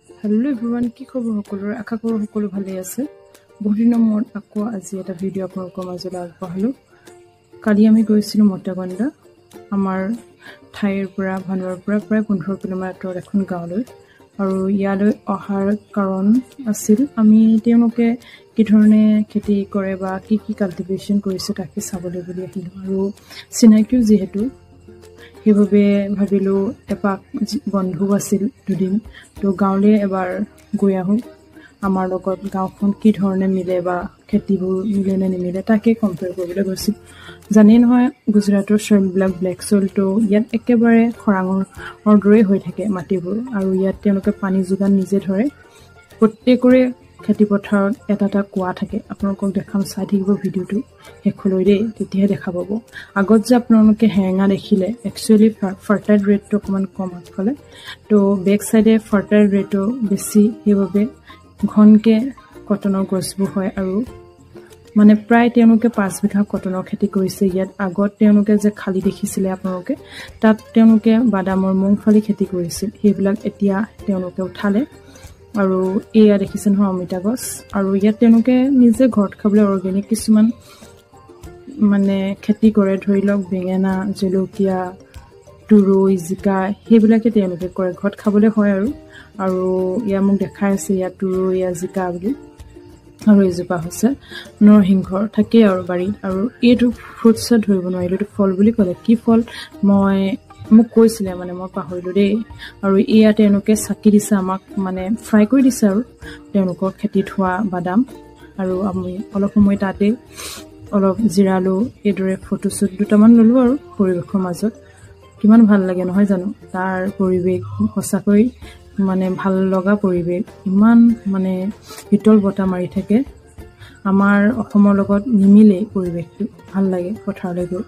Hello everyone, কি খবৰ সকলোৰে আশা কৰো সকলো ভালে আছে বহুদিনৰ মূৰত আকৌ আজি এটা ভিডিঅ' আপোনালোকৰ মাজলৈ আগবঢ়ালো কালি আমি গৈছিলো মটাগণ্ডা আমাৰ ঠাইৰ পৰা ভানুৱাৰ পৰা প্ৰায় 15 কিলোমিটাৰ এখন গাঁৱলৈ আৰু ইয়ালৈ অহাৰ কাৰণ আছিল আমি তেওঁলোকে কি ধৰণে খেতি কৰে বা কি কাল্টিভেশ্যন কৰিছে তাকে চাবলৈ বুলি আহিলো আৰু চিনাকিও যেহেতু সেইভাবে ভাবিলো এপাক বন্ধু আছিল দুদিন তো গাঁৱলৈ এবাৰ গৈ আহো আমাৰ লগত গাঁওখন কি ধৰণে মিলে বা খেতিবোৰ মিলে নে নিমিলে তাকে কম্পেয়াৰ কৰিবলৈ গৈছিল জানেই নহয় গুজৰাটৰ সইলবিলাক ব্লেক সইল তো ইয়াত একেবাৰে খৰাঙৰ দৰে হৈ থাকে মাটিবোৰ আৰু ইয়াত তেওঁলোকে পানী যোগান নিজে ধৰে প্ৰত্যেকৰে খেতি পথাৰত এটা কোৱা থাকে আপোনালোকক দেখাম চাই থাকিব ভিডিঅটো হেকলৈ দেই তেতিয়াহে দেখা পাব আগত যে আপোনালোকে হেঙা দেখিলে একচুয়ালি ফাৰ্টাইল ৰেটটো অকমান কম আছিলে তো বেক সাইডে ফাৰ্টাইল ৰেটটো বেছি হেভাবে ঘনকে কটনৰ গছবোৰ হয় আৰু মানে প্ৰায় তেওঁলোকে 5 বিঘা কটনৰ খেতি কৰিছে ইয়াত আগত তেওঁলোকে যে খালি দেখিছিলে আপোনালোকে তাত তেওঁলোকে বাদামৰ মুংফালি খেতি কৰিছিল সেইবিলাক এতিয়া তেওঁলোকে উঠালে আৰু এয়া দেখিছেন হয় অমিতা গছ আৰু ইয়াত তেওঁলোকে নিজে ঘৰত খাবলৈ অৰ্গেনিক কিছুমান মানে খেতি কৰে ধৰি লওক বেঙেনা জলকীয়া তুৰৈ জিকা সেইবিলাকে তেওঁলোকে কৰে ঘৰত খাবলৈ হয় আৰু ইয়া মোক দেখাই আছে ইয়া তুৰৈ জিকা বুলি আৰু এজোপা হৈছে নৰসিংহৰ থাকে আৰু বাৰী আৰু এইটো ফ্ৰুটছ ধৰিব নোৱাৰিলো এইটো ফল বুলি ক'লে কি ফল মোক কৈছিলে মানে মই পাহৰিলো দেই আৰু ইয়া তেওঁলোকে চাকি দিছে আমাক মানে ফ্ৰাই কৰি দিছে আৰু তেওঁলোকৰ খেতিত হোৱা বাদাম আৰু আমি অলপ সময় তাতে অলপ জিৰালো এদৰে ফটোশুট দুটামান ললো আৰু পৰিৱেশৰ মাজত কিমান ভাল লাগে নহয় জানো তাৰ পৰিৱেশ সঁচাকৈ মানে ভাল লগা পৰিৱেশ ইমান মানে হিতল বতাহ মাৰি থাকে আমাৰ অসমৰ লগত নিমিলে পৰিৱেশটো ভাল লাগে পথাৰলৈ গৈ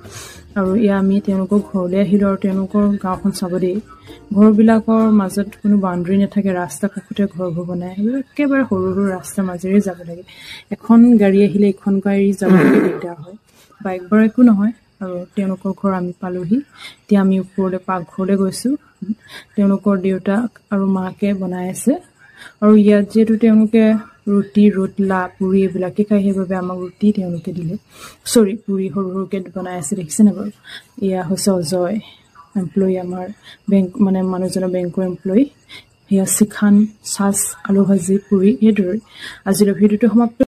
আৰু ইয়া আমি তেওঁলোকৰ ঘৰলৈ আহিলো আৰু তেওঁলোকৰ গাঁওখন চাব দেই ঘৰবিলাকৰ মাজত কোনো বাউণ্ডাৰী নাথাকে ৰাস্তা কাষতে ঘৰবোৰ বনাই একেবাৰে সৰু ৰাস্তাৰ মাজেৰে যাব লাগে এখন গাড়ী আহিলে এখন গাড়ী যাবলৈ দিগদাৰ হয় বাইকবোৰ একো নহয় আৰু তেওঁলোকৰ ঘৰ আমি পালোহি এতিয়া আমি ওপৰলৈ পাকঘৰলৈ গৈছো তেওঁলোকৰ দেউতাক আৰু মাকে বনাই আছে আৰু ইয়াত যেটো তেওঁলোকে ৰুটি ৰুটলা পুৰি এইবিলাকে খাই সেইভাবে আমাক ৰুটি তেওঁলোকে দিলে সৰি পুৰি সৰুকে বনাই আছে দেখিছেনে বাৰু ইয়া হৈছে অজয় এমপ্লয়ি আমাৰ বেংক মানে মানুহজনৰ বেংকৰ এমপ্লয়ি ইয়া শিখান সাজ আলু ভাজি পুৰি এইদৰে আজিৰ ভিডিঅটো সমাপ্ত